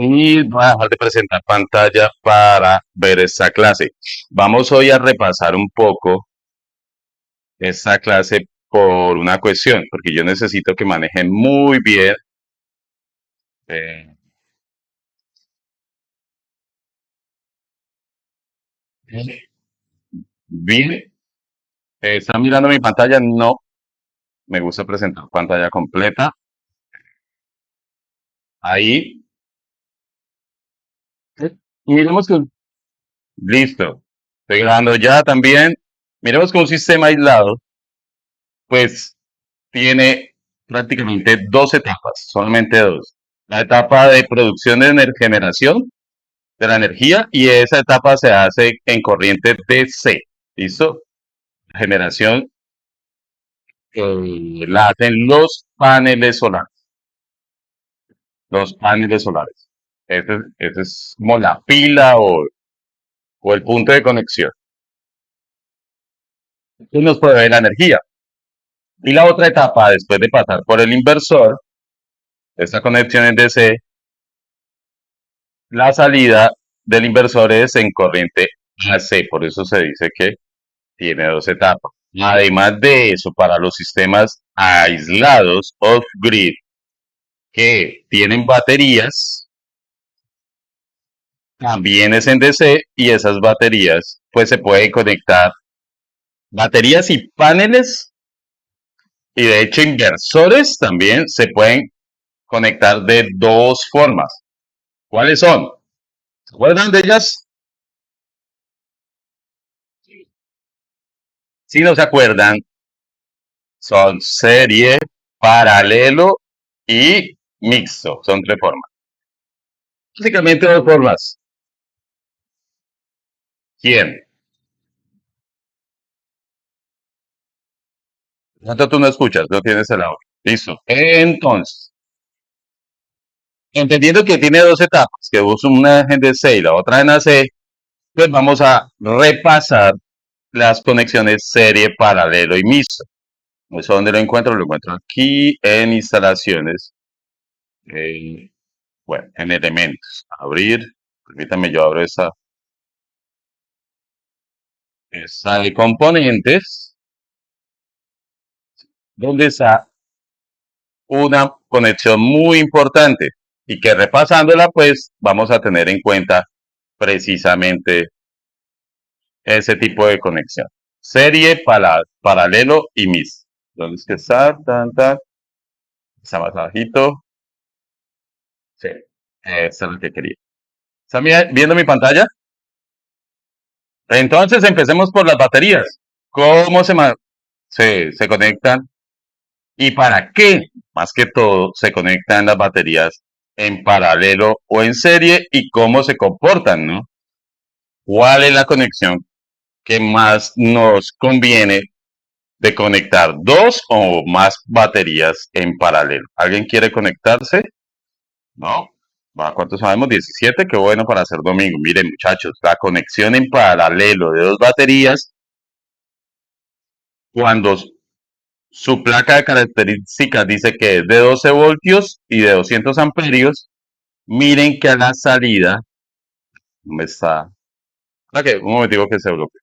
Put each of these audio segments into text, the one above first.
Y voy a dejar de presentar pantalla para ver esta clase. Vamos hoy a repasar un poco esta clase por una cuestión, porque yo necesito que manejen muy bien. eh, bien, ¿están mirando mi pantalla? No, me gusta presentar pantalla completa. Ahí. Y miremos que, listo. Estoy grabando ya también. Miremos que un sistema aislado, pues tiene prácticamente dos etapas, solamente dos. La etapa de producción de generación de la energía y esa etapa se hace en corriente DC. ¿Listo? La generación la hacen los paneles solares. Los paneles solares. Ese es como la pila o el punto de conexión que nos provee la energía. Y la otra etapa, después de pasar por el inversor, esta conexión en DC, la salida del inversor es en corriente AC, por eso se dice que tiene dos etapas. Además de eso, para los sistemas aislados off-grid que tienen baterías, también es en DC y esas baterías pues se pueden conectar, baterías y paneles y de hecho inversores también se pueden conectar de dos formas. ¿Cuáles son? ¿Se acuerdan de ellas? Si no se acuerdan, son serie, paralelo y mixto. Son tres formas. Básicamente dos formas. ¿Quién? ¿Cuánto tú no escuchas? No tienes el audio. Listo. Entonces, entendiendo que tiene dos etapas, que usa una en DC y la otra en AC, pues vamos a repasar las conexiones serie, paralelo y mixto. ¿Eso dónde lo encuentro? Lo encuentro aquí en instalaciones. eh, bueno, en elementos. Abrir. Permítame, yo abro esa de componentes, donde está una conexión muy importante y que repasándola, pues vamos a tener en cuenta precisamente ese tipo de conexión. Serie, paralelo y mis. ¿Dónde es que está? Tan, tan. Está más abajito. Sí, esa es lo que quería. ¿Están viendo mi pantalla? Entonces empecemos por las baterías. ¿Cómo se conectan? ¿Y para qué? Más que todo, se conectan las baterías en paralelo o en serie y cómo se comportan, ¿no? ¿Cuál es la conexión que más nos conviene de conectar dos o más baterías en paralelo? ¿Alguien quiere conectarse? No. ¿Va? ¿Cuántos sabemos? 17. Qué bueno para hacer domingo. Miren, muchachos, la conexión en paralelo de dos baterías, cuando su placa de características dice que es de 12 voltios y de 200 amperios, miren que a la salida, ¿dónde está? Ok, un momentico que se bloquea.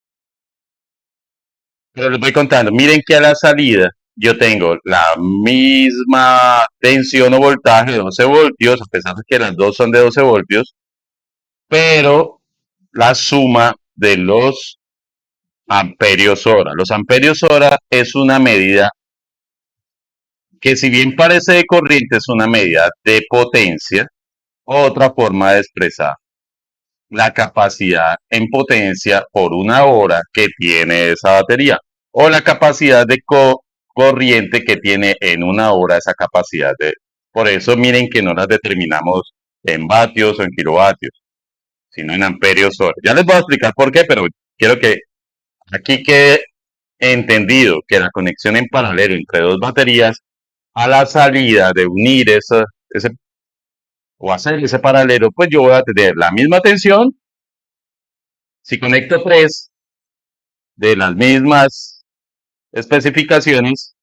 Pero les voy contando, miren que a la salida yo tengo la misma tensión o voltaje de 12 voltios, a pesar de que las dos son de 12 voltios, pero la suma de los amperios hora. Los amperios hora es una medida que si bien parece de corriente, es una medida de potencia. Otra forma de expresar la capacidad en potencia por una hora que tiene esa batería o la capacidad de corriente que tiene en una hora esa capacidad de... Por eso miren que no las determinamos en vatios o en kilovatios, sino en amperios hora. Ya les voy a explicar por qué, pero quiero que aquí quede entendido que la conexión en paralelo entre dos baterías a la salida de unir ese o hacer ese paralelo, pues yo voy a tener la misma tensión. Si conecto tres de las mismas especificaciones,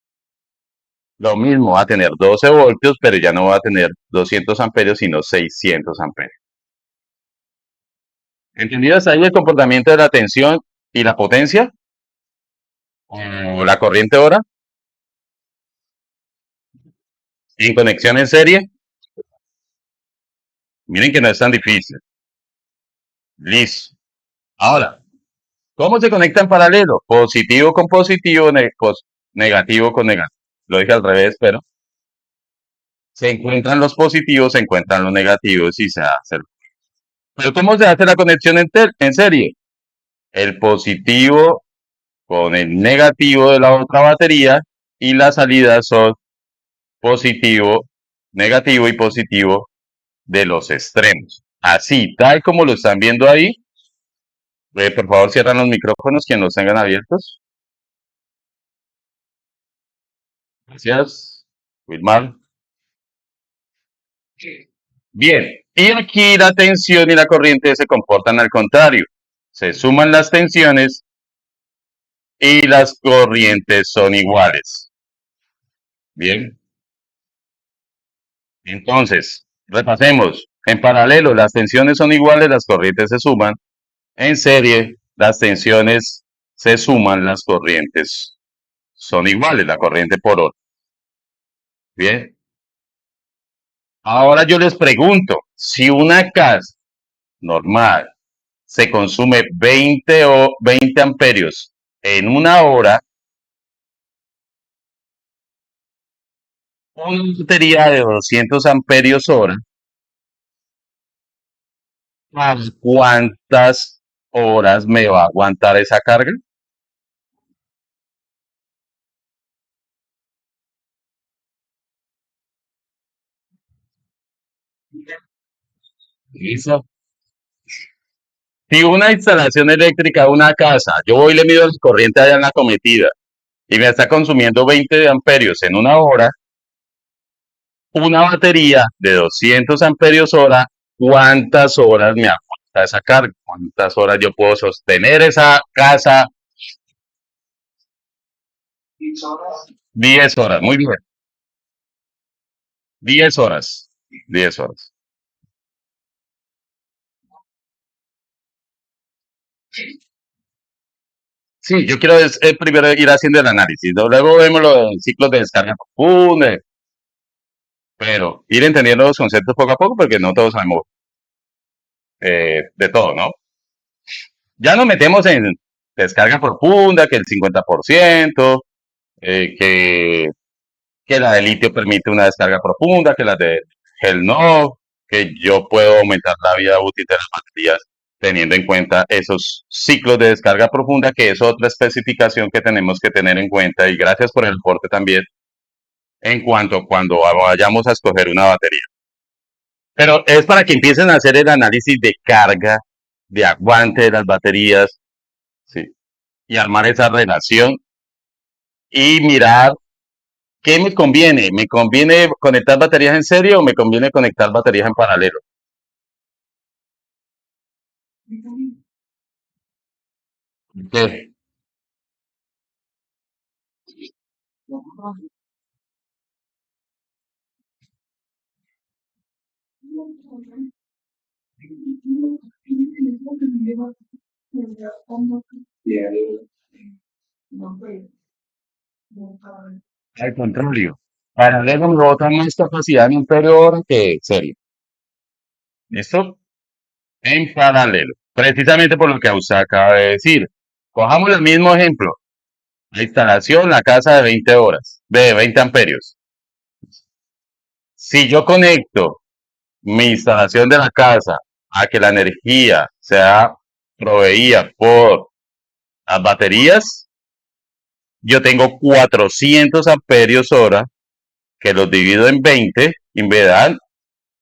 Lo mismo, va a tener 12 voltios, pero ya no va a tener 200 amperios, sino 600 amperios. ¿Entendido hasta ahí el comportamiento de la tensión y la potencia? ¿O la corriente ahora? En conexión en serie. Miren que no es tan difícil. Listo. Ahora, ¿cómo se conecta en paralelo? Positivo con positivo, negativo con negativo. Lo dije al revés, pero se encuentran los positivos, se encuentran los negativos y se hace. Pero ¿cómo se hace la conexión en serie? El positivo con el negativo de la otra batería y las salidas son positivo, negativo y positivo de los extremos. Así, tal como lo están viendo ahí. Por favor, cierran los micrófonos quien los tengan abiertos. Gracias, Wilmar. Bien, y aquí la tensión y la corriente se comportan al contrario. Se suman las tensiones y las corrientes son iguales. Bien, entonces, repasemos. En paralelo, las tensiones son iguales, las corrientes se suman. En serie, las tensiones se suman, las corrientes son iguales, la corriente por hora. Bien, ahora yo les pregunto, si una casa normal se consume 20 amperios en una hora, una batería de 200 amperios hora, ¿cuántas horas me va a aguantar esa carga? Listo. Si una instalación eléctrica de una casa, yo voy y le mido la corriente allá en la cometida y me está consumiendo 20 amperios en una hora, una batería de 200 amperios hora, ¿cuántas horas me aguanta esa carga? ¿Cuántas horas yo puedo sostener esa casa? 10 horas, muy bien. 10 horas. 10 horas. Sí, yo quiero primero ir haciendo el análisis, ¿no? Luego vemos los ciclos de descarga profunda, pero ir entendiendo los conceptos poco a poco porque no todos sabemos de todo, ¿no? Ya nos metemos en descarga profunda, que el 50%, que la de litio permite una descarga profunda, que la de gel no, que yo puedo aumentar la vida útil de las baterías teniendo en cuenta esos ciclos de descarga profunda, que es otra especificación que tenemos que tener en cuenta. Y gracias por el aporte también en cuanto a cuando vayamos a escoger una batería. Pero es para que empiecen a hacer el análisis de carga, de aguante de las baterías, ¿sí? Y armar esa relación y mirar qué me conviene. ¿Me conviene conectar baterías en serie o me conviene conectar baterías en paralelo? ¿Qué? Al contrario, paralelo me bota más capacidad en amperio hora que serie. ¿Listo? En paralelo. Precisamente por lo que usted acaba de decir. Cojamos el mismo ejemplo. La instalación, la casa de 20 horas, de 20 amperios. Si yo conecto mi instalación de la casa a que la energía sea proveída por las baterías, yo tengo 400 amperios hora que los divido en 20 y me dan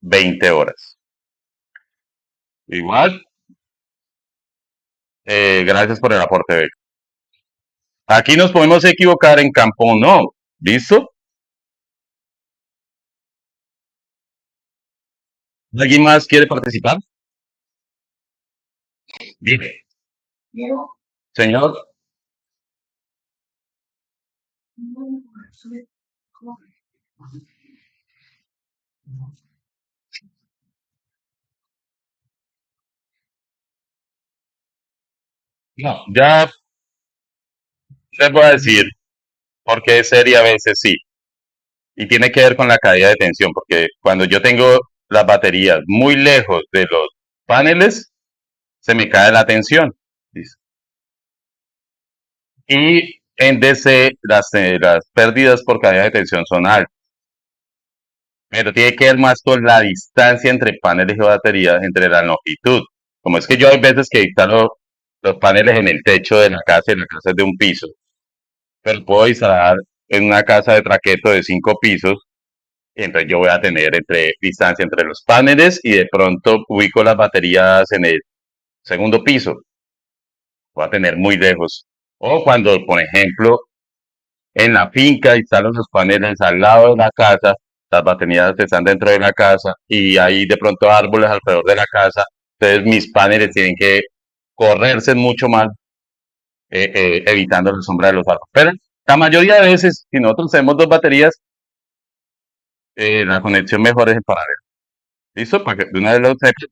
20 horas. Igual, gracias por el aporte, Beca. Aquí nos podemos equivocar en campo no. ¿Listo? ¿Alguien más quiere participar? Dime. Señor. No, ya les voy a decir por qué serie a veces sí. Y tiene que ver con la caída de tensión, porque cuando yo tengo las baterías muy lejos de los paneles, se me cae la tensión. Y en DC las pérdidas por caída de tensión son altas, pero tiene que ver más con la distancia entre paneles y baterías, entre la longitud. Como es que yo hay veces que instalo los paneles en el techo de la casa y la casa es de un piso, pero puedo instalar en una casa de traqueto de 5 pisos, y entonces yo voy a tener distancia entre los paneles y de pronto ubico las baterías en el segundo piso, voy a tener muy lejos. O cuando, por ejemplo, en la finca instalo los paneles al lado de la casa, las baterías están dentro de la casa y hay de pronto árboles alrededor de la casa, entonces mis paneles tienen que correrse mucho más, evitando la sombra de los árboles. Pero la mayoría de veces, si nosotros tenemos dos baterías, la conexión mejor es en paralelo. ¿Listo? Para que de una vez lo sepa.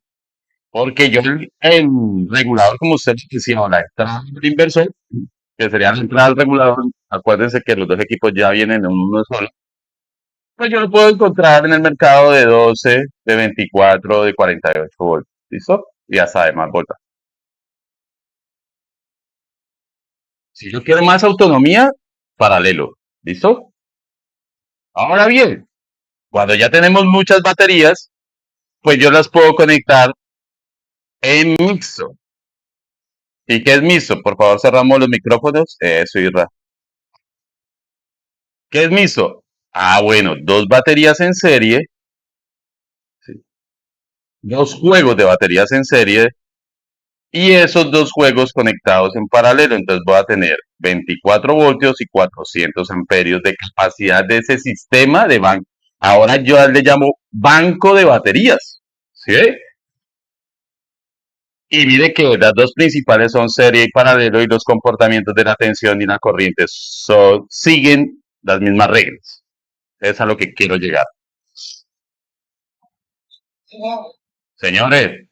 Porque yo el regulador, como usted decía, o la entrada del inversor, que sería la entrada al regulador, acuérdense que los dos equipos ya vienen en uno solo. Pues yo lo puedo encontrar en el mercado de 12, de 24, de 48 voltios. ¿Listo? Y hasta de más voltaje. Si yo quiero más autonomía, paralelo. ¿Listo? Ahora bien, cuando ya tenemos muchas baterías, pues yo las puedo conectar en mixto. ¿Y qué es mixto? Por favor, cerramos los micrófonos. Eso, Irra. ¿Qué es mixto? Ah, bueno, dos baterías en serie, ¿sí? Dos juegos de baterías en serie y esos dos juegos conectados en paralelo. Entonces voy a tener 24 voltios y 400 amperios de capacidad de ese sistema de banco. Ahora yo le llamo banco de baterías. ¿Sí? Y mire que las dos principales son serie y paralelo y los comportamientos de la tensión y la corriente siguen las mismas reglas. Es a lo que quiero llegar. Señores,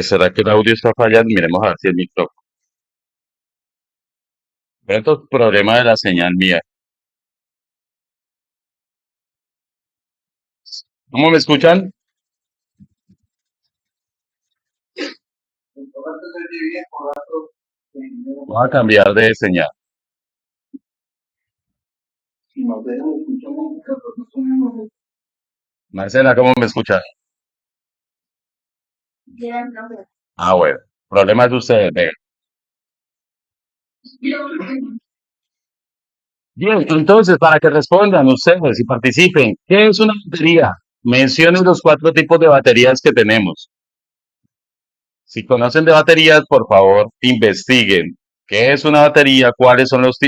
¿será que el audio está fallando? Miremos a ver si el micrófono. Esto es problema de la señal mía. ¿Cómo me escuchan? Voy a cambiar de señal. Marcela, ¿cómo me escuchan? Ah, bueno. Problemas de ustedes, venga. Bien, entonces, para que respondan ustedes y participen, ¿qué es una batería? Mencionen los 4 tipos de baterías que tenemos. Si conocen de baterías, por favor, investiguen qué es una batería, cuáles son los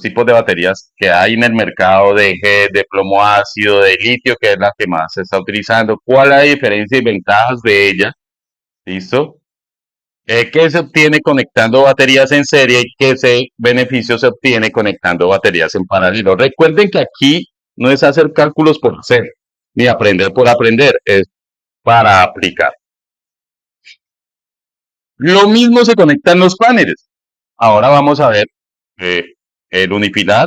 tipos de baterías que hay en el mercado de G, de plomo ácido, de litio, que es la que más se está utilizando, cuál es la diferencia y ventajas de ella, ¿listo? ¿Qué se obtiene conectando baterías en serie y beneficio se obtiene conectando baterías en paralelo? Recuerden que aquí no es hacer cálculos por hacer, ni aprender por aprender, es para aplicar. Lo mismo se conecta en los paneles. Ahora vamos a ver eh, el unipilar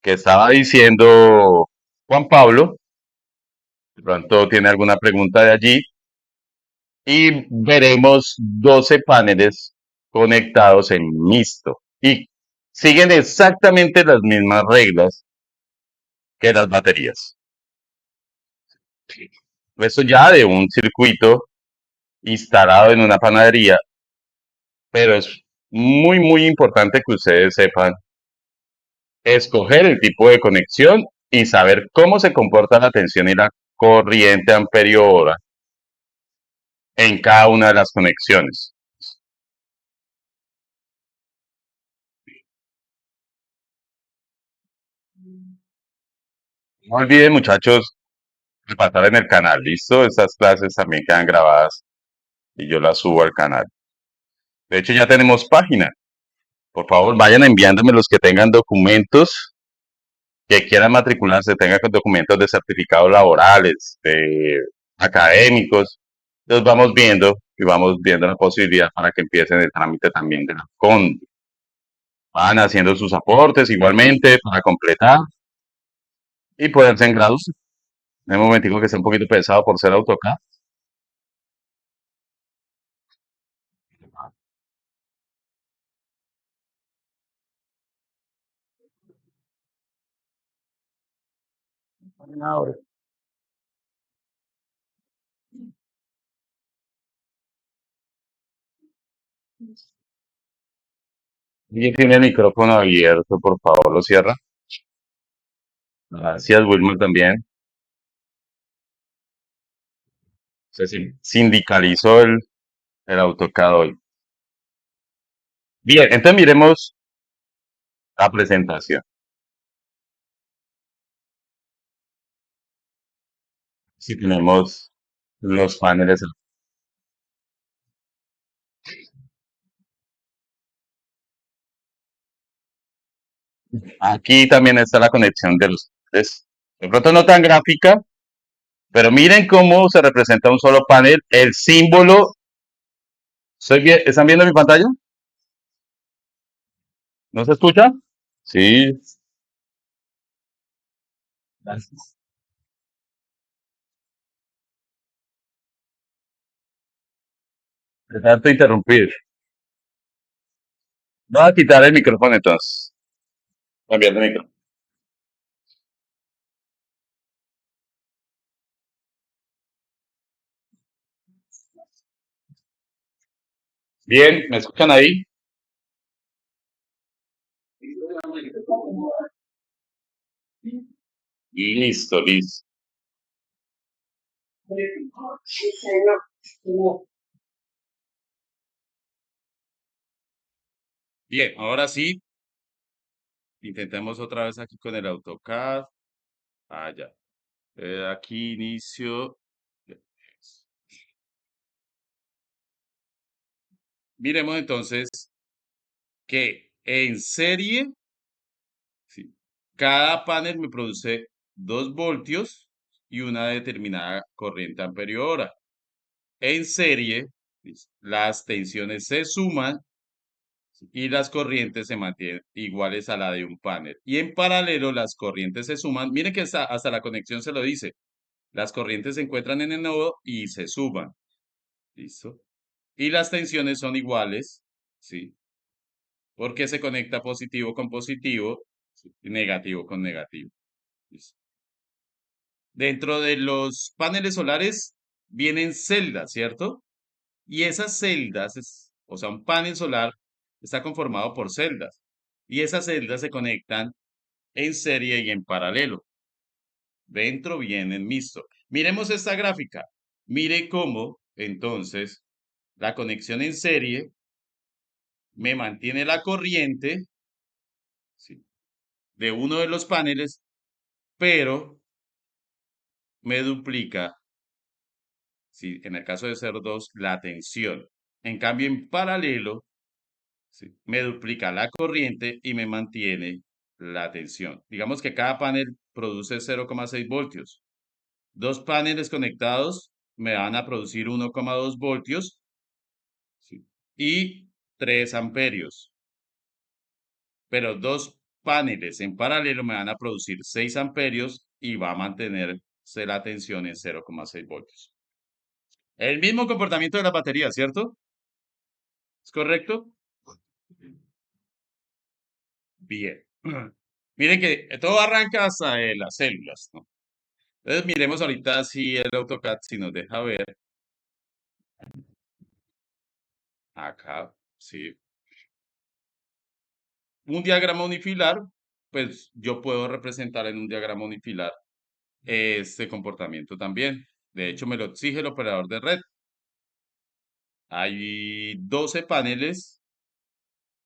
que estaba diciendo Juan Pablo. De pronto tiene alguna pregunta de allí. Y veremos 12 paneles conectados en mixto. Y siguen exactamente las mismas reglas que las baterías. Esto ya de un circuito instalado en una panadería, pero es muy, muy importante que ustedes sepan escoger el tipo de conexión y saber cómo se comporta la tensión y la corriente amperio-hora en cada una de las conexiones. No olviden, muchachos, repasar en el canal, ¿listo? Estas clases también quedan grabadas y yo las subo al canal. De hecho, ya tenemos página. Por favor, vayan enviándome los que tengan documentos que quieran matricularse, tengan documentos de certificados laborales, de académicos. Entonces vamos viendo y vamos viendo la posibilidad para que empiecen el trámite también de la CON. Van haciendo sus aportes igualmente para completar y poderse en graduar. En un momentico que sea un poquito pesado por ser AutoCAD. Y tiene el micrófono abierto, por favor, lo cierra. Gracias, Wilmer, también. Se sindicalizó el AutoCAD hoy. Bien, entonces miremos la presentación. Si tenemos los paneles. Aquí también está la conexión de los paneles. De pronto no tan gráfica, pero miren cómo se representa un solo panel. El símbolo. ¿Están viendo mi pantalla? ¿No se escucha? Sí. Gracias. De tanto interrumpir. Voy a quitar el micrófono entonces. Cambiar de micrófono. Bien, ¿me escuchan ahí? Listo, listo. Bien, ahora sí, intentemos otra vez aquí con el AutoCAD. Ah, ya. Aquí inicio. Miremos entonces que en serie, sí, cada panel me produce 2 voltios y una determinada corriente amperio hora. En serie, las tensiones se suman y las corrientes se mantienen iguales a la de un panel. Y en paralelo, las corrientes se suman. Miren que hasta la conexión se lo dice. Las corrientes se encuentran en el nodo y se suman. ¿Listo? Y las tensiones son iguales, ¿sí? Porque se conecta positivo con positivo, ¿sí? Y negativo con negativo. ¿Listo? Dentro de los paneles solares vienen celdas, ¿cierto? Y esas celdas, o sea, un panel solar está conformado por celdas. Y esas celdas se conectan en serie y en paralelo. Dentro vienen mixto. Miremos esta gráfica. Mire cómo, entonces, la conexión en serie me mantiene la corriente, ¿sí?, de uno de los paneles, pero me duplica, ¿sí?, en el caso de ser dos, la tensión. En cambio, en paralelo, ¿sí?, me duplica la corriente y me mantiene la tensión. Digamos que cada panel produce 0,6 voltios. Dos paneles conectados me van a producir 1,2 voltios, ¿sí?, y 3 amperios. Pero dos paneles en paralelo me van a producir 6 amperios y va a mantenerse la tensión en 0,6 voltios. El mismo comportamiento de la batería, ¿cierto? ¿Es correcto? Bien. Miren que todo arranca hasta de las células, ¿no? Entonces miremos ahorita si el AutoCAD si nos deja ver acá, sí, un diagrama unifilar, pues yo puedo representar en un diagrama unifilar este comportamiento también. De hecho, me lo exige el operador de red. Hay 12 paneles,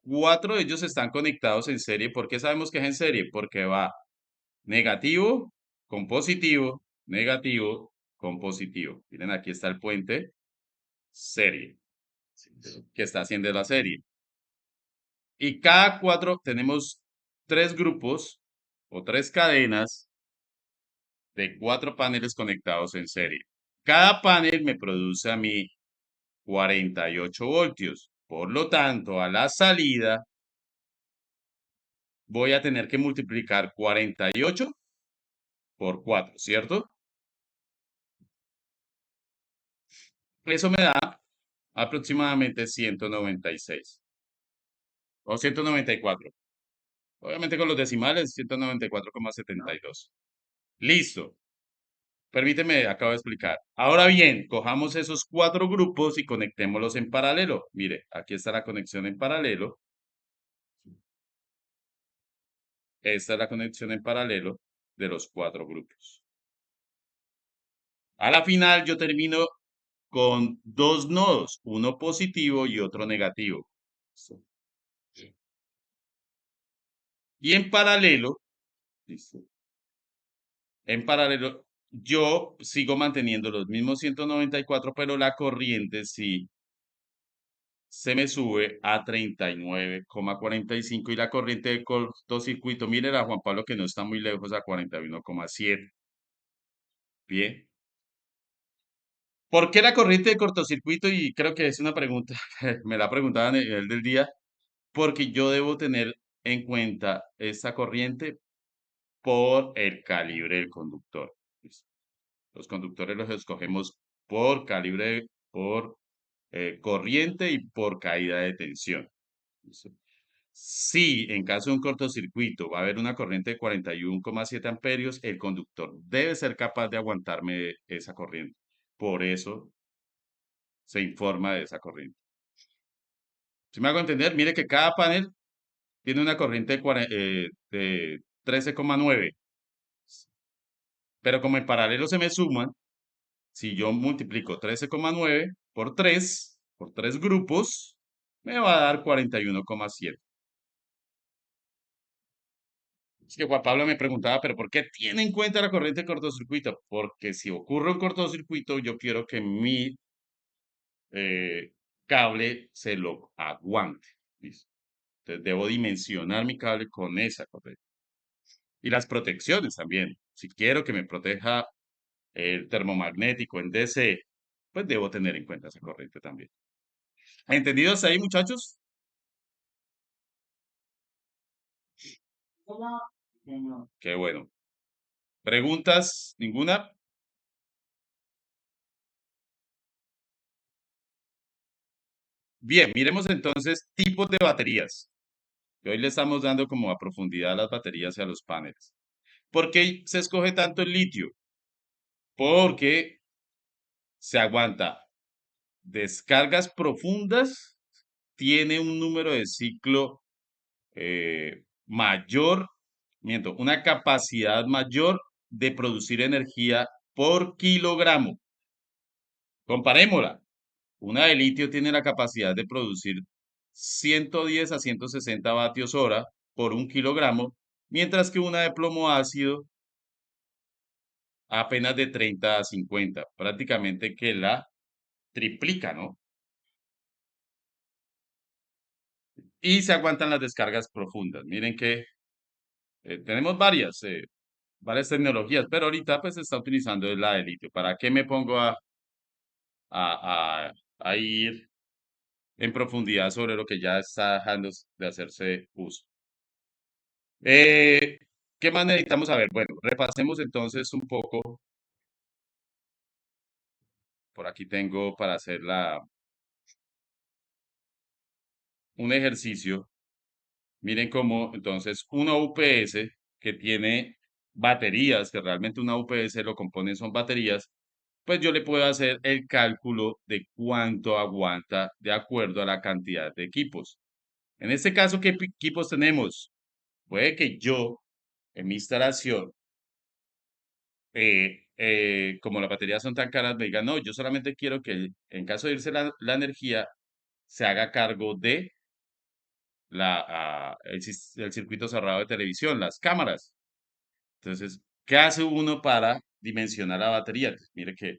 4 de ellos están conectados en serie. ¿Por qué sabemos que es en serie? Porque va negativo con positivo, negativo con positivo. Miren, aquí está el puente serie. que está haciendo la serie. Y cada cuatro tenemos tres grupos o tres cadenas de cuatro paneles conectados en serie. Cada panel me produce a mí 48 voltios. Por lo tanto, a la salida voy a tener que multiplicar 48 por 4, ¿cierto? Eso me da aproximadamente 196 o 194. Obviamente con los decimales, 194,72. Listo. Permíteme, acabo de explicar. Ahora bien, cojamos esos cuatro grupos y conectémoslos en paralelo. Mire, aquí está la conexión en paralelo. Esta es la conexión en paralelo de los cuatro grupos. A la final yo termino con dos nodos, uno positivo y otro negativo. Listo. Y en paralelo, listo, en paralelo, yo sigo manteniendo los mismos 194, pero la corriente sí se me sube a 39,45 y la corriente de cortocircuito, miren a Juan Pablo que no está muy lejos a 41,7. Bien. ¿Por qué la corriente de cortocircuito? Y creo que es una pregunta, me la preguntaban en el del día, porque yo debo tener en cuenta esta corriente por el calibre del conductor. Listo. Los conductores los escogemos por calibre, por corriente y por caída de tensión. ¿Listo? Si en caso de un cortocircuito va a haber una corriente de 41,7 amperios, el conductor debe ser capaz de aguantarme esa corriente. Por eso se informa de esa corriente. Si me hago entender, mire que cada panel tiene una corriente de 13,9, pero como en paralelo se me suman, si yo multiplico 13,9 por tres grupos, me va a dar 41,7. Es que Juan Pablo me preguntaba, pero ¿por qué tiene en cuenta la corriente de cortocircuito? Porque si ocurre un cortocircuito, yo quiero que mi eh, cable se lo aguante. ¿Listo? Entonces debo dimensionar mi cable con esa corriente. Y las protecciones también. Si quiero que me proteja el termomagnético en DC, pues debo tener en cuenta esa corriente también. ¿Entendidos ahí, muchachos? Qué bueno. ¿Preguntas? ¿Ninguna? Bien, miremos entonces tipos de baterías. Que hoy le estamos dando como a profundidad a las baterías y a los paneles. ¿Por qué se escoge tanto el litio? Porque se aguanta descargas profundas, tiene un número de ciclo mayor, miento, una capacidad mayor de producir energía por kilogramo. Comparémosla. Una de litio tiene la capacidad de producir 110 a 160 vatios hora por un kilogramo, mientras que una de plomo ácido apenas de 30 a 50, prácticamente que la triplica, ¿no? Y se aguantan las descargas profundas. Miren que tenemos varias tecnologías, pero ahorita pues se está utilizando la de litio. ¿Para qué me pongo a ir en profundidad sobre lo que ya está dejando de hacerse uso? Eh, ¿Qué más necesitamos saber? Bueno, repasemos entonces un poco. Por aquí tengo para hacer un ejercicio. Miren cómo entonces una UPS que tiene baterías, que realmente una UPS lo componen son baterías, pues yo le puedo hacer el cálculo de cuánto aguanta de acuerdo a la cantidad de equipos. En este caso, ¿qué equipos tenemos? Puede que yo en mi instalación, como las baterías son tan caras, me diga, no, yo solamente quiero que en caso de irse la energía, se haga cargo de el circuito cerrado de televisión, las cámaras. Entonces, ¿qué hace uno para dimensionar la batería? Pues mire que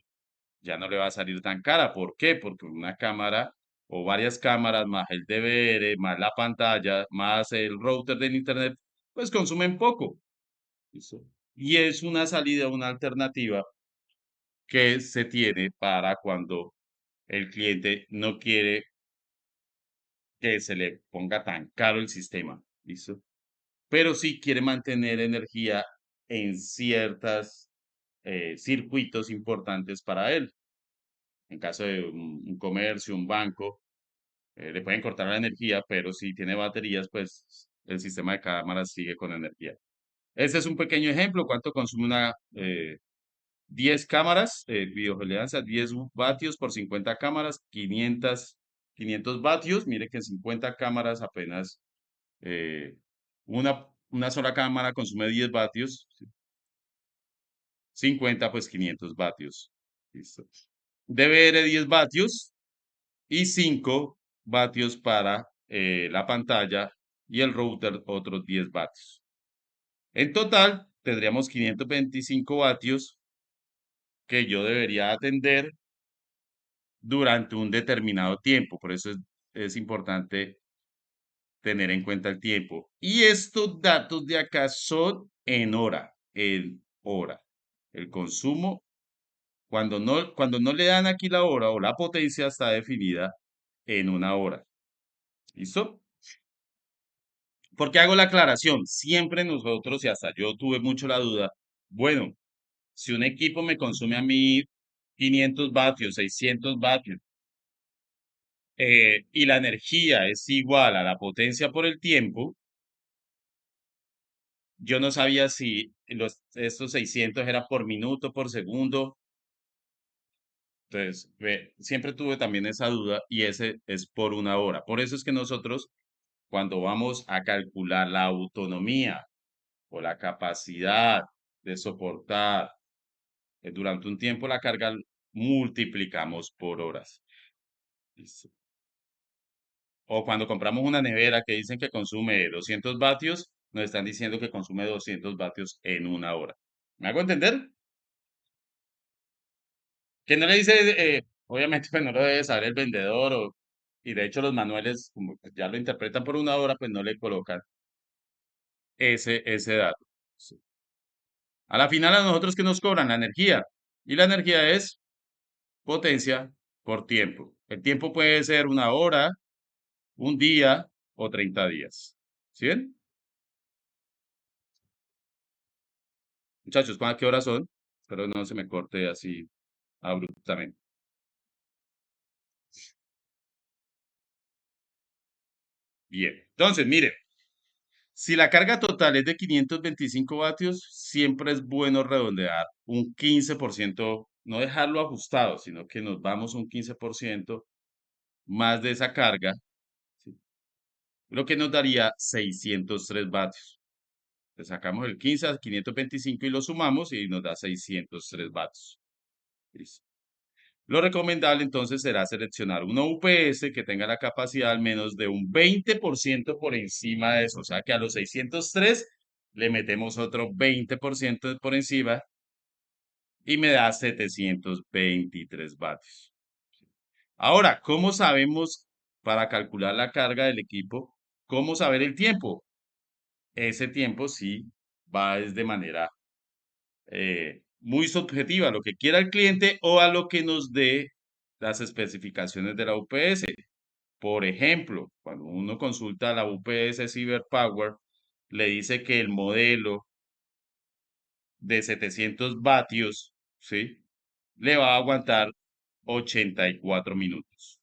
ya no le va a salir tan cara. ¿Por qué? Porque una cámara o varias cámaras, más el DVR, más la pantalla, más el router del internet, pues consumen poco. ¿Listo? Y es una salida, una alternativa que se tiene para cuando el cliente no quiere que se le ponga tan caro el sistema. ¿Listo? Pero sí quiere mantener energía en ciertos circuitos importantes para él. En caso de un comercio, un banco, le pueden cortar la energía, pero si tiene baterías, pues el sistema de cámaras sigue con energía. Este es un pequeño ejemplo, cuánto consume una 10 cámaras, videovigilancia, 10 vatios por 50 cámaras, 500 vatios. Mire que en 50 cámaras apenas eh, una sola cámara consume 10 vatios, 50 pues 500 vatios. Listo. DVR 10 vatios y 5 vatios para la pantalla y el router otros 10 vatios. En total tendríamos 525 vatios que yo debería atender durante un determinado tiempo. Por eso es importante tener en cuenta el tiempo. Y estos datos de acá son en hora, en hora. El consumo, cuando no le dan aquí la hora o la potencia está definida en una hora. ¿Listo? ¿Por qué hago la aclaración? Siempre nosotros, y hasta yo tuve mucho la duda, bueno, si un equipo me consume a mí 500 vatios, 600 vatios, y la energía es igual a la potencia por el tiempo, yo no sabía si estos 600 era por minuto, por segundo. Entonces, siempre tuve también esa duda y ese es por una hora. Por eso es que nosotros, cuando vamos a calcular la autonomía o la capacidad de soportar durante un tiempo la carga, multiplicamos por horas. ¿Listo? O cuando compramos una nevera que dicen que consume 200 vatios, nos están diciendo que consume 200 vatios en una hora. ¿Me hago entender? Que no le dice, obviamente, pues no lo debe saber el vendedor, y de hecho los manuales, como que ya lo interpretan por una hora, pues no le colocan ese dato. Sí. A la final a nosotros que nos cobran la energía, y la energía es potencia por tiempo. El tiempo puede ser una hora, un día o 30 días. ¿Sí ven? Muchachos, ¿cuántas qué horas son? Pero no se me corte así abruptamente. Bien. Entonces, mire, si la carga total es de 525 vatios, siempre es bueno redondear un 15%, no dejarlo ajustado, sino que nos vamos un 15% más de esa carga, ¿sí? Lo que nos daría 603 vatios. Le sacamos el 15 a 525 y lo sumamos y nos da 603 vatios. Listo. Lo recomendable entonces será seleccionar una UPS que tenga la capacidad al menos de un 20% por encima de eso. O sea que a los 603 le metemos otro 20% por encima y me da 723 vatios. Ahora, ¿cómo sabemos para calcular la carga del equipo? ¿Cómo saber el tiempo? Ese tiempo sí va es de manera muy subjetiva, a lo que quiera el cliente o a lo que nos dé las especificaciones de la UPS. Por ejemplo, cuando uno consulta la UPS CyberPower, le dice que el modelo de 700 vatios, ¿sí? Le va a aguantar 84 minutos.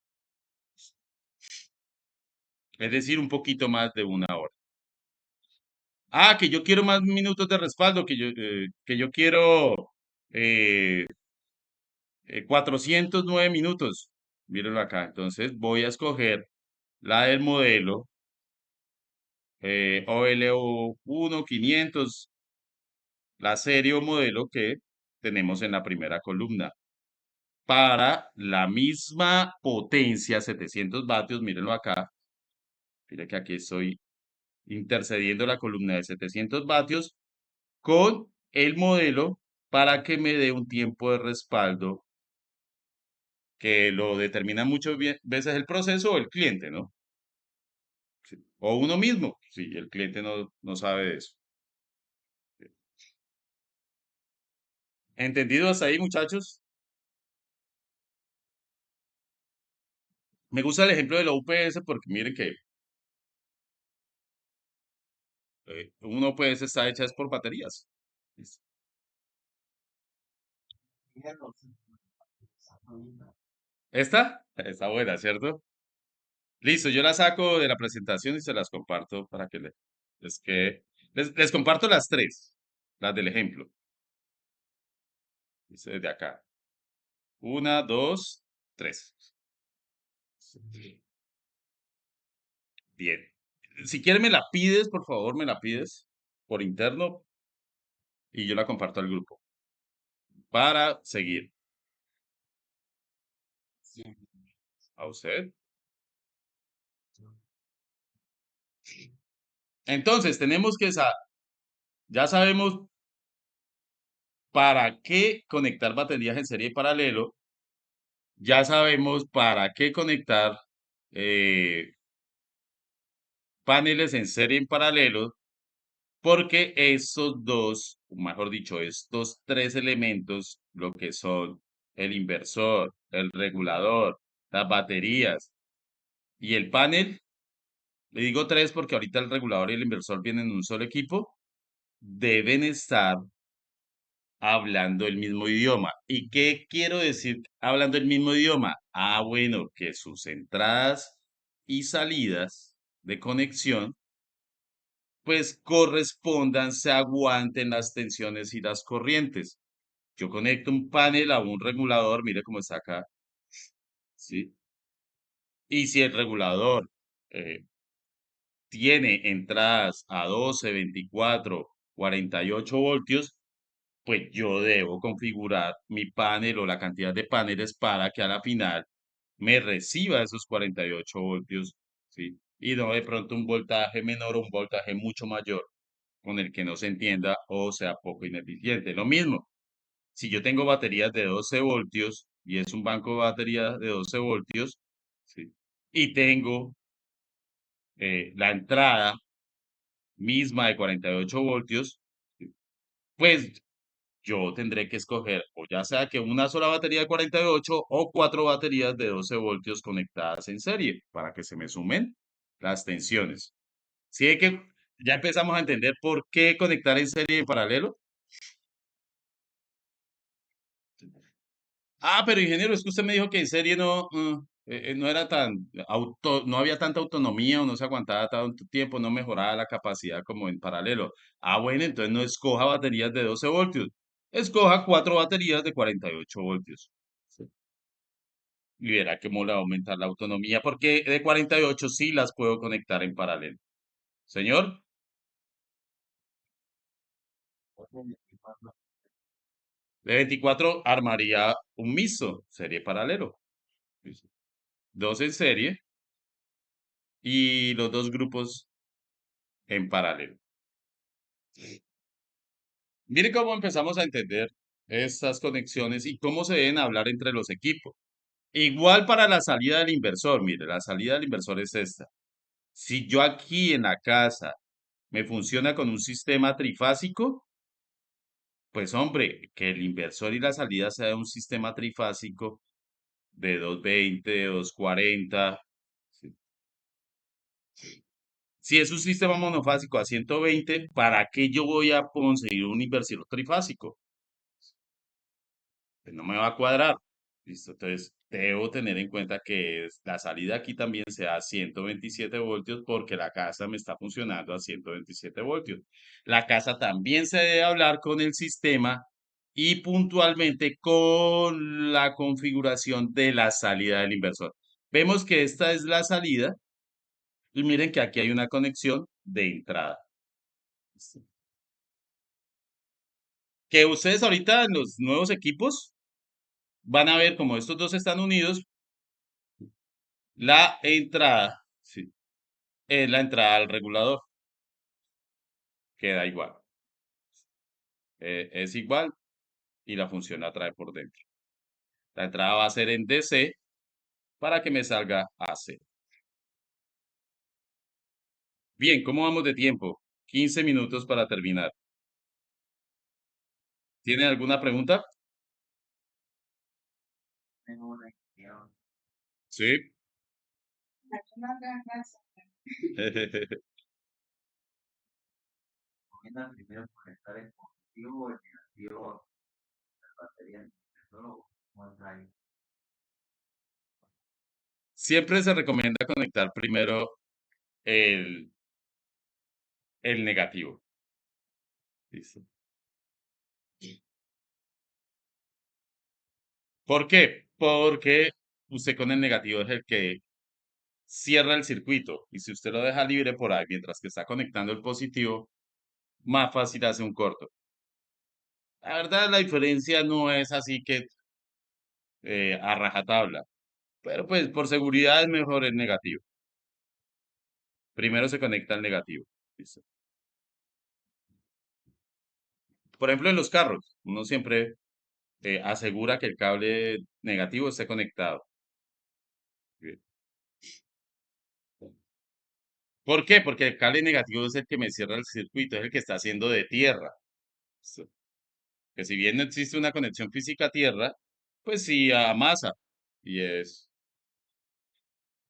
Es decir, un poquito más de una hora. Ah, que yo quiero más minutos de respaldo, que yo quiero eh, 409 minutos. Mírenlo acá. Entonces voy a escoger la del modelo OLO 500, la serie o modelo que tenemos en la primera columna. Para la misma potencia, 700 vatios, mírenlo acá. Mire que aquí estoy intercediendo la columna de 700 vatios con el modelo para que me dé un tiempo de respaldo que lo determina muchas veces el proceso o el cliente, ¿no? Sí. O uno mismo, si el cliente no sabe de eso. ¿Entendido hasta ahí, muchachos? Me gusta el ejemplo de la UPS porque miren que una UPS está hecha es por baterías. ¿Listo? ¿Esta? Está buena, ¿cierto? Listo, yo la saco de la presentación y se las comparto para que les comparto las tres, las del ejemplo. Dice desde acá. Una, dos, tres. Bien. Si quieres me la pides, por favor, me la pides por interno y yo la comparto al grupo para seguir. A usted. Entonces, ya sabemos para qué conectar baterías en serie y paralelo, ya sabemos para qué conectar eh, paneles en serie y en paralelo, porque esos dos, o mejor dicho, estos tres elementos, lo que son el inversor, el regulador, las baterías y el panel, le digo tres porque ahorita el regulador y el inversor vienen en un solo equipo, deben estar hablando el mismo idioma. ¿Y qué quiero decir hablando el mismo idioma? Ah, bueno, que sus entradas y salidas de conexión pues correspondan, se aguanten las tensiones y las corrientes. Yo conecto un panel a un regulador, mire cómo está acá, ¿sí? Y si el regulador eh, tiene entradas a 12, 24, 48 voltios, pues yo debo configurar mi panel o la cantidad de paneles para que a la final me reciba esos 48 voltios, ¿sí? Y no de pronto un voltaje menor o un voltaje mucho mayor con el que no se entienda o sea poco ineficiente. Lo mismo, si yo tengo baterías de 12 voltios y es un banco de baterías de 12 voltios, ¿sí? Y tengo la entrada misma de 48 voltios, ¿sí? Pues yo tendré que escoger o ya sea que una sola batería de 48 o cuatro baterías de 12 voltios conectadas en serie para que se me sumen las tensiones. Sí, es que ya empezamos a entender por qué conectar en serie y en paralelo. Ah, pero ingeniero, es que usted me dijo que en serie no era no había tanta autonomía o no se aguantaba tanto tiempo, no mejoraba la capacidad como en paralelo. Ah, bueno, entonces no escoja baterías de 12 voltios, escoja cuatro baterías de 48 voltios. Sí. Y verá cómo le va a aumentar la autonomía, porque de 48 sí las puedo conectar en paralelo. Señor, de 24 armaría un miso, serie paralelo. Dos en serie y los dos grupos en paralelo. Mire cómo empezamos a entender estas conexiones y cómo se deben hablar entre los equipos. Igual para la salida del inversor, mire, la salida del inversor es esta. Si yo aquí en la casa me funciona con un sistema trifásico, pues hombre, que el inversor y la salida sea un sistema trifásico de 220, 240. ¿Sí? Si es un sistema monofásico a 120, ¿para qué yo voy a conseguir un inversor trifásico? Pues no me va a cuadrar. Listo, entonces debo tener en cuenta que la salida aquí también sea a 127 voltios porque la casa me está funcionando a 127 voltios. La casa también se debe hablar con el sistema y puntualmente con la configuración de la salida del inversor. Vemos que esta es la salida y miren que aquí hay una conexión de entrada. ¿Listo? Que ustedes ahorita en los nuevos equipos van a ver como estos dos están unidos, la entrada, sí, es la entrada al regulador, queda igual. Es igual y la función la trae por dentro. La entrada va a ser en DC para que me salga AC. Bien, ¿cómo vamos de tiempo? 15 minutos para terminar. ¿Tienen alguna pregunta? Sí. Siempre se recomienda conectar primero el, el negativo. Listo. ¿Por qué? Porque usted con el negativo es el que cierra el circuito y si usted lo deja libre por ahí mientras que está conectando el positivo, más fácil hace un corto. La verdad, la diferencia no es así que a rajatabla, pero pues por seguridad es mejor el negativo. Primero se conecta el negativo. Listo. Por ejemplo, en los carros, uno siempre asegura que el cable negativo esté conectado. Bien. ¿Por qué? Porque el cable negativo es el que me cierra el circuito, es el que está haciendo de tierra. Listo. Que si bien no existe una conexión física a tierra, pues sí amasa. Y es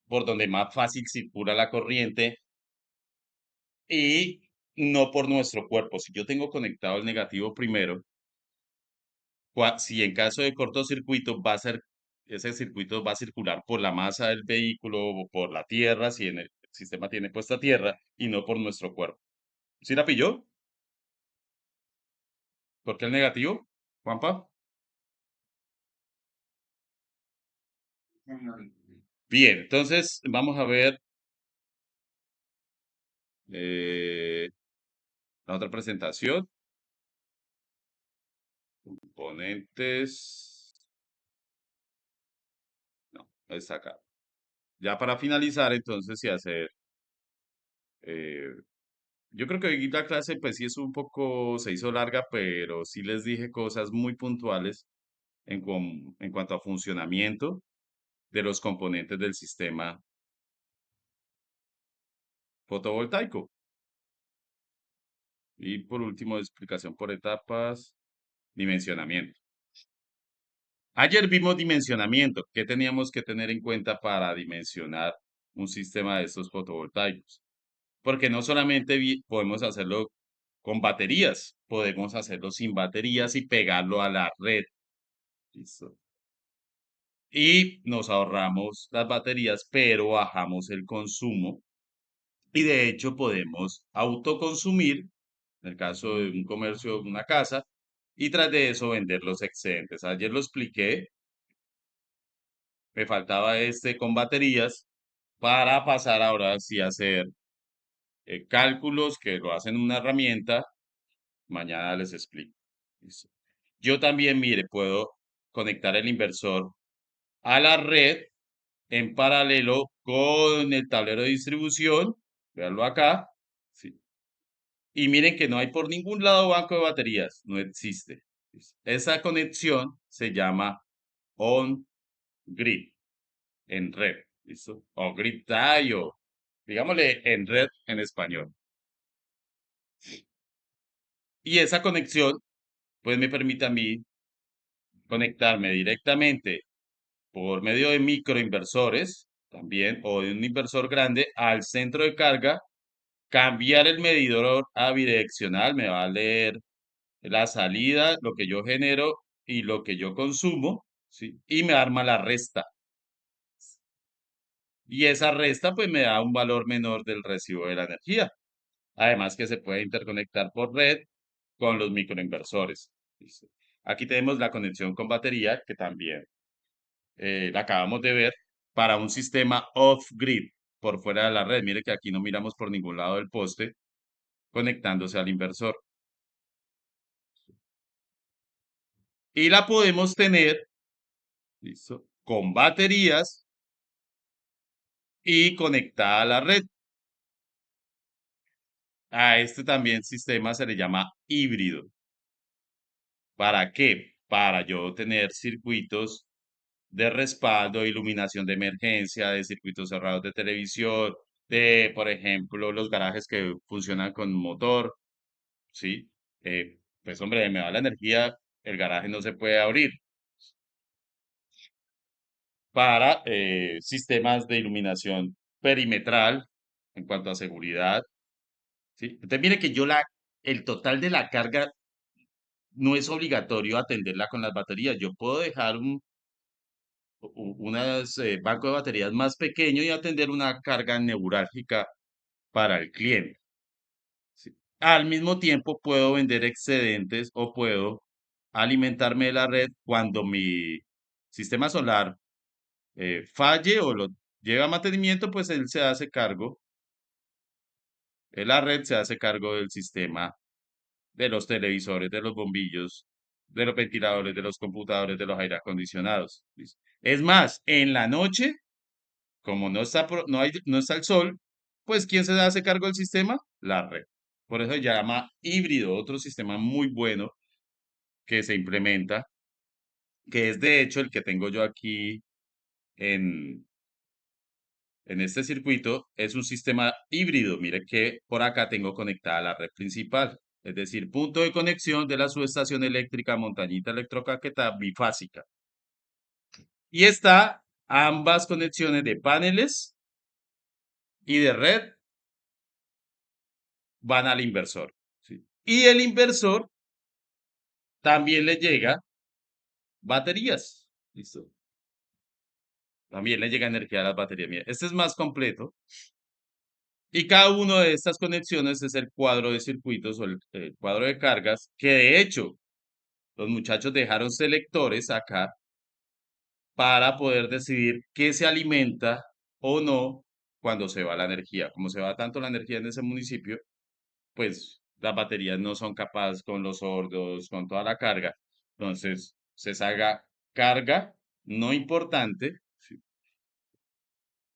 por donde más fácil circula la corriente y no por nuestro cuerpo. Si yo tengo conectado el negativo primero, si en caso de cortocircuito va a ser, ese circuito va a circular por la masa del vehículo o por la tierra, si en el sistema tiene puesta tierra, y no por nuestro cuerpo. ¿Sí la pilló? ¿Por qué el negativo, Juanpa? Bien, entonces vamos a ver eh, la otra presentación. Componentes. No, está acá. Ya para finalizar, entonces, y hacer. eh, yo creo que hoy la clase, pues sí es un poco, se hizo larga, pero sí les dije cosas muy puntuales en cuanto a funcionamiento de los componentes del sistema fotovoltaico. Y por último, explicación por etapas, dimensionamiento. Ayer vimos dimensionamiento. ¿Qué teníamos que tener en cuenta para dimensionar un sistema de estos fotovoltaicos? Porque no solamente podemos hacerlo con baterías, podemos hacerlo sin baterías y pegarlo a la red. ¿Listo? Y nos ahorramos las baterías, pero bajamos el consumo. Y de hecho podemos autoconsumir, en el caso de un comercio, una casa, y tras de eso vender los excedentes. Ayer lo expliqué, me faltaba este con baterías para pasar ahora sí a hacer cálculos que lo hacen una herramienta. Mañana les explico. Listo. Yo también, mire, puedo conectar el inversor a la red en paralelo con el tablero de distribución. Veanlo acá. Sí. Y miren que no hay por ningún lado banco de baterías. No existe. Listo. Esa conexión se llama on-grid, en red. ¿Listo? O grid tie o digámosle en red en español. Y esa conexión, pues me permite a mí conectarme directamente por medio de microinversores también o de un inversor grande al centro de carga, cambiar el medidor a bidireccional, me va a leer la salida, lo que yo genero y lo que yo consumo, ¿sí? Y me arma la resta. Y esa resta pues me da un valor menor del recibo de la energía. Además que se puede interconectar por red con los microinversores. ¿Listo? Aquí tenemos la conexión con batería que también la acabamos de ver para un sistema off-grid por fuera de la red. Mire que aquí no miramos por ningún lado del poste conectándose al inversor. Y la podemos tener, ¿listo? Con baterías y conectada a la red. A este también sistema se le llama híbrido. ¿Para qué? Para yo tener circuitos de respaldo, de iluminación de emergencia, de circuitos cerrados de televisión, de, por ejemplo, los garajes que funcionan con motor, ¿sí? Pues hombre, me va la energía, el garaje no se puede abrir para sistemas de iluminación perimetral en cuanto a seguridad, ¿sí? Entonces mire que el total de la carga no es obligatorio atenderla con las baterías. Yo puedo dejar unas banco de baterías más pequeño y atender una carga neurálgica para el cliente. ¿Sí? Al mismo tiempo puedo vender excedentes o puedo alimentarme de la red cuando mi sistema solar falle o lo lleva a mantenimiento, pues él se hace cargo, la red se hace cargo del sistema, de los televisores, de los bombillos, de los ventiladores, de los computadores, de los aire acondicionados. ¿Listo? Es más, en la noche, como no está el sol, pues ¿quién se hace cargo del sistema? La red. Por eso se llama híbrido, otro sistema muy bueno que se implementa, que es de hecho el que tengo yo aquí en, en este circuito, es un sistema híbrido. Mire que por acá tengo conectada la red principal, es decir, punto de conexión de la subestación eléctrica Montañita Electrocaquetá bifásica. Y está ambas conexiones de paneles y de red van al inversor. ¿Sí? Y el inversor también le llega baterías. ¿Listo? También le llega energía a las baterías. Mira, este es más completo. Y cada una de estas conexiones es el cuadro de circuitos o el cuadro de cargas, que de hecho los muchachos dejaron selectores acá para poder decidir qué se alimenta o no cuando se va la energía. Como se va tanto la energía en ese municipio, pues las baterías no son capaces con los sordos, con toda la carga. Entonces, se salga carga no importante, ¿sí?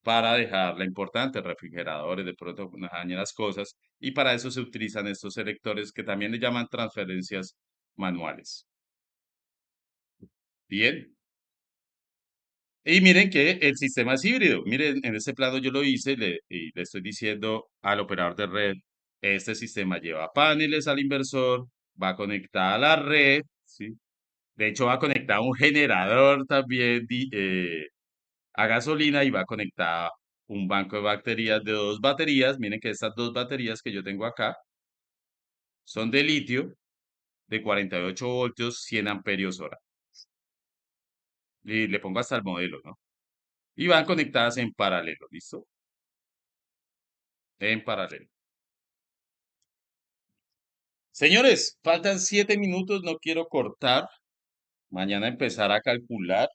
Para dejarla importante, refrigeradores, de pronto nos dañan las cosas, y para eso se utilizan estos selectores que también le llaman transferencias manuales. Bien. Y miren que el sistema es híbrido. Miren, en este plano yo lo hice y le estoy diciendo al operador de red, este sistema lleva paneles al inversor, va conectada a la red, ¿sí? De hecho, va conectada a un generador también a gasolina y va conectada un banco de baterías de dos baterías. Miren que estas dos baterías que yo tengo acá son de litio de 48 voltios, 100 amperios hora. Y le pongo hasta el modelo, ¿no? Y van conectadas en paralelo, ¿listo? En paralelo. Señores, faltan 7 minutos, no quiero cortar. Mañana empezar a calcular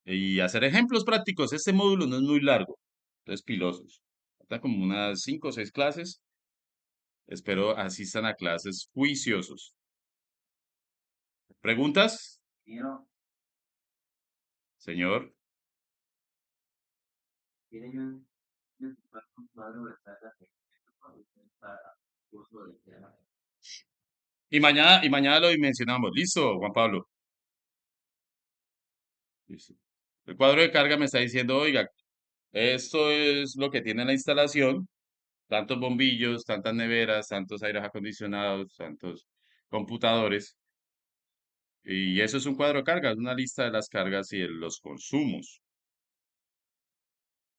y hacer ejemplos prácticos. Este módulo no es muy largo, entonces pilosos. Faltan como unas 5 o 6 clases. Espero asistan a clases juiciosos. ¿Preguntas? Señor. Y mañana lo dimensionamos. ¿Listo, Juan Pablo? Listo. El cuadro de carga me está diciendo, oiga, esto es lo que tiene la instalación, tantos bombillos, tantas neveras, tantos aires acondicionados, tantos computadores. Y eso es un cuadro de cargas, una lista de las cargas y de los consumos.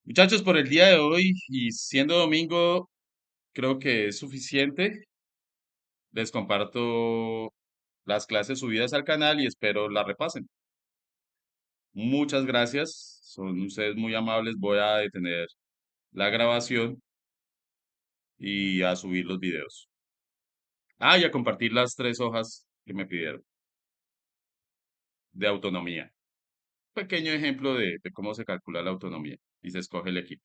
Muchachos, por el día de hoy y siendo domingo, creo que es suficiente. Les comparto las clases subidas al canal y espero las repasen. Muchas gracias, son ustedes muy amables. Voy a detener la grabación y a subir los videos. Ah, y a compartir las 3 hojas que me pidieron de autonomía. Pequeño ejemplo de cómo se calcula la autonomía y se escoge el equipo.